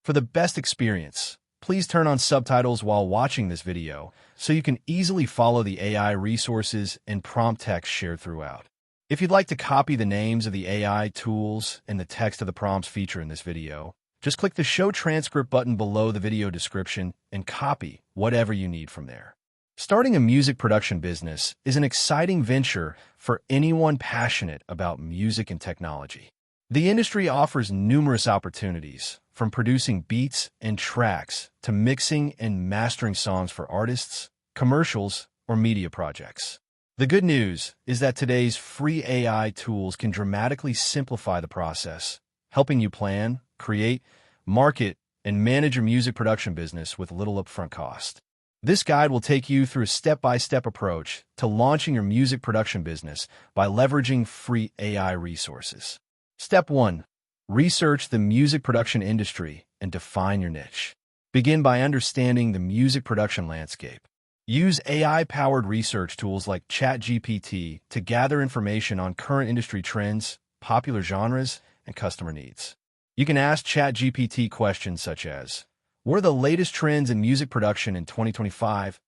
For the best experience, please turn on subtitles while watching this video so you can easily follow the AI resources and prompt text shared throughout. If you'd like to copy the names of the AI tools and the text of the prompts featured in this video, just click the Show Transcript button below the video description and copy whatever you need from there. Starting a music production business is an exciting venture for anyone passionate about music and technology. The industry offers numerous opportunities, from producing beats and tracks to mixing and mastering songs for artists, commercials, or media projects. The good news is that today's free AI tools can dramatically simplify the process, helping you plan, create, market, and manage your music production business with little upfront cost. This guide will take you through a step-by-step approach to launching your music production business by leveraging free AI resources. Step 1. Research the music production industry and define your niche. Begin by understanding the music production landscape. Use AI-powered research tools like ChatGPT to gather information on current industry trends, popular genres, and customer needs. You can ask ChatGPT questions such as, what are the latest trends in music production in 2025?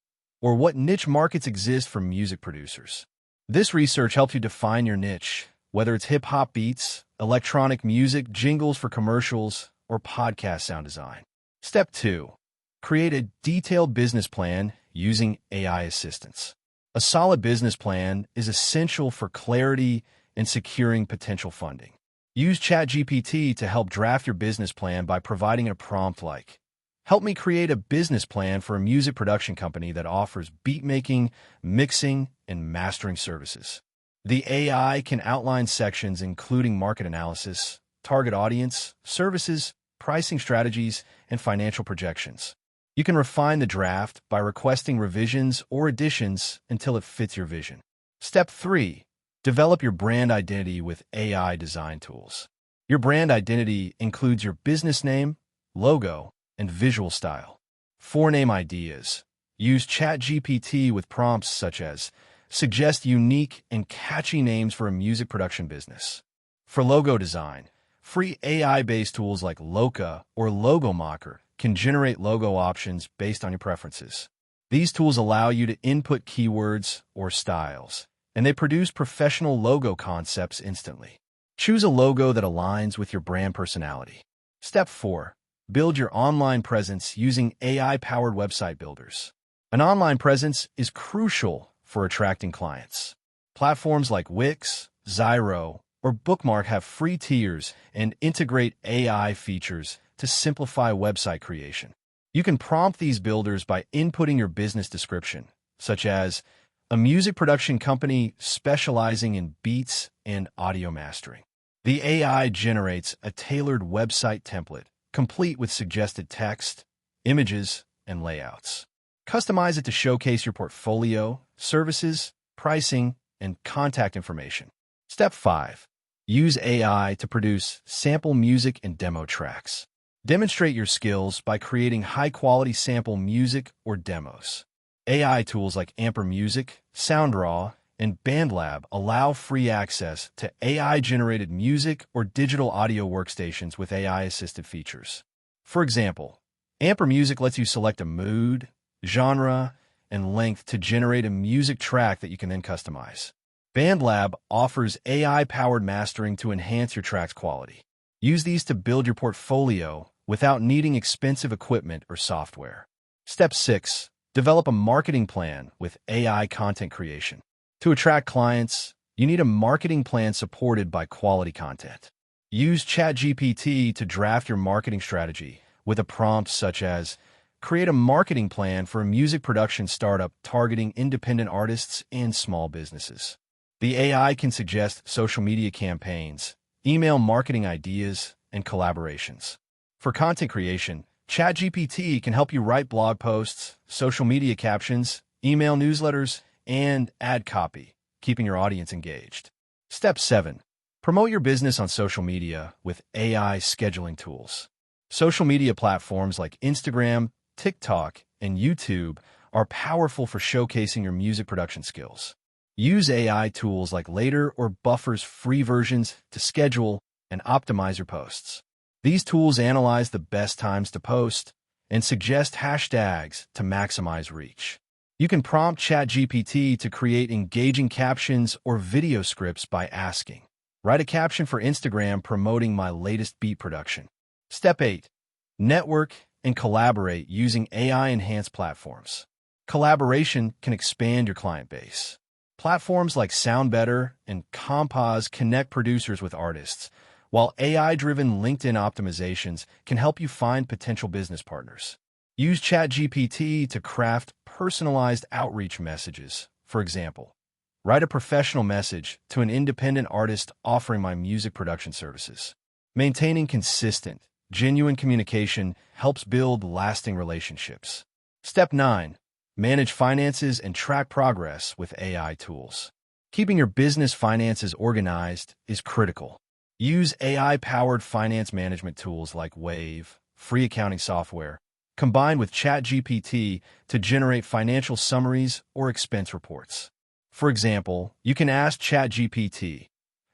Or what niche markets exist for music producers? This research helps you define your niche, whether it's hip-hop beats, electronic music, jingles for commercials, or podcast sound design. Step 2. Create a detailed business plan using AI assistance. A solid business plan is essential for clarity and securing potential funding. Use ChatGPT to help draft your business plan by providing a prompt like, help me create a business plan for a music production company that offers beat making, mixing, and mastering services. The AI can outline sections including market analysis, target audience, services, pricing strategies, and financial projections. You can refine the draft by requesting revisions or additions until it fits your vision. Step 3. Develop your brand identity with AI design tools. Your brand identity includes your business name, logo, and visual style. For name ideas, use ChatGPT with prompts such as, suggest unique and catchy names for a music production business. For logo design, free AI-based tools like Loca or Logo Mocker can generate logo options based on your preferences. These tools allow you to input keywords or styles, and they produce professional logo concepts instantly. Choose a logo that aligns with your brand personality. Step 4. Build your online presence using AI-powered website builders. An online presence is crucial for attracting clients. Platforms like Wix, Zyro, or Bookmark have free tiers and integrate AI features to simplify website creation. You can prompt these builders by inputting your business description, such as a music production company specializing in beats and audio mastering. The AI generates a tailored website template, complete with suggested text, images, and layouts. Customize it to showcase your portfolio, services, pricing, and contact information. Step 5. Use AI to produce sample music and demo tracks. Demonstrate your skills by creating high-quality sample music or demos. AI tools like Amper Music, SoundRaw, and BandLab allow free access to AI-generated music or digital audio workstations with AI-assisted features. For example, Amper Music lets you select a mood, genre, and length to generate a music track that you can then customize. BandLab offers AI-powered mastering to enhance your track's quality. Use these to build your portfolio without needing expensive equipment or software. Step 6. Develop a marketing plan with AI content creation. To attract clients, you need a marketing plan supported by quality content. Use ChatGPT to draft your marketing strategy with a prompt such as, create a marketing plan for a music production startup targeting independent artists and small businesses. The AI can suggest social media campaigns, email marketing ideas, and collaborations. For content creation, ChatGPT can help you write blog posts, social media captions, email newsletters, and ad copy, keeping your audience engaged. Step 7. Promote your business on social media with AI scheduling tools. Social media platforms like Instagram, TikTok, and YouTube are powerful for showcasing your music production skills. Use AI tools like Later or Buffer's free versions to schedule and optimize your posts. These tools analyze the best times to post and suggest hashtags to maximize reach. You can prompt ChatGPT to create engaging captions or video scripts by asking, "Write a caption for Instagram promoting my latest beat production." Step 8. Network and collaborate using AI-enhanced platforms. Collaboration can expand your client base. Platforms like SoundBetter and Compose connect producers with artists, while AI-driven LinkedIn optimizations can help you find potential business partners. Use ChatGPT to craft personalized outreach messages. For example, write a professional message to an independent artist offering my music production services. Maintaining consistent, genuine communication helps build lasting relationships. Step 9. Manage finances and track progress with AI tools. Keeping your business finances organized is critical. Use AI-powered finance management tools like Wave, free accounting software, combined with ChatGPT to generate financial summaries or expense reports. For example, you can ask ChatGPT,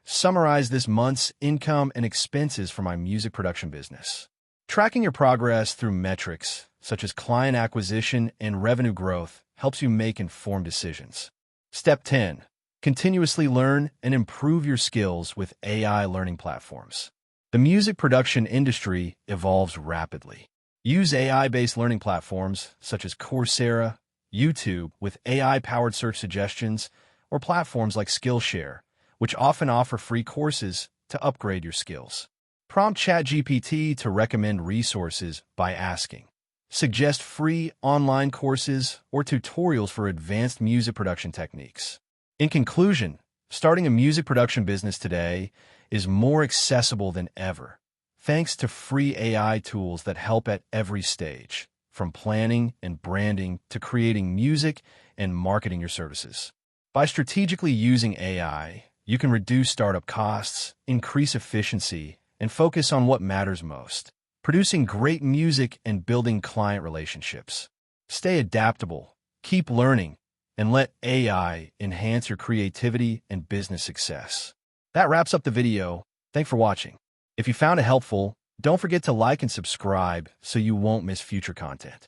"Summarize this month's income and expenses for my music production business." Tracking your progress through metrics, such as client acquisition and revenue growth, helps you make informed decisions. Step 10. Continuously learn and improve your skills with AI learning platforms. The music production industry evolves rapidly. Use AI-based learning platforms such as Coursera, YouTube with AI-powered search suggestions, or platforms like Skillshare, which often offer free courses to upgrade your skills. Prompt ChatGPT to recommend resources by asking, "Suggest free online courses or tutorials for advanced music production techniques." In conclusion, starting a music production business today is more accessible than ever, thanks to free AI tools that help at every stage, from planning and branding to creating music and marketing your services. By strategically using AI, you can reduce startup costs, increase efficiency, and focus on what matters most, producing great music and building client relationships. Stay adaptable, keep learning, and let AI enhance your creativity and business success. That wraps up the video. Thanks for watching. If you found it helpful, don't forget to like and subscribe so you won't miss future content.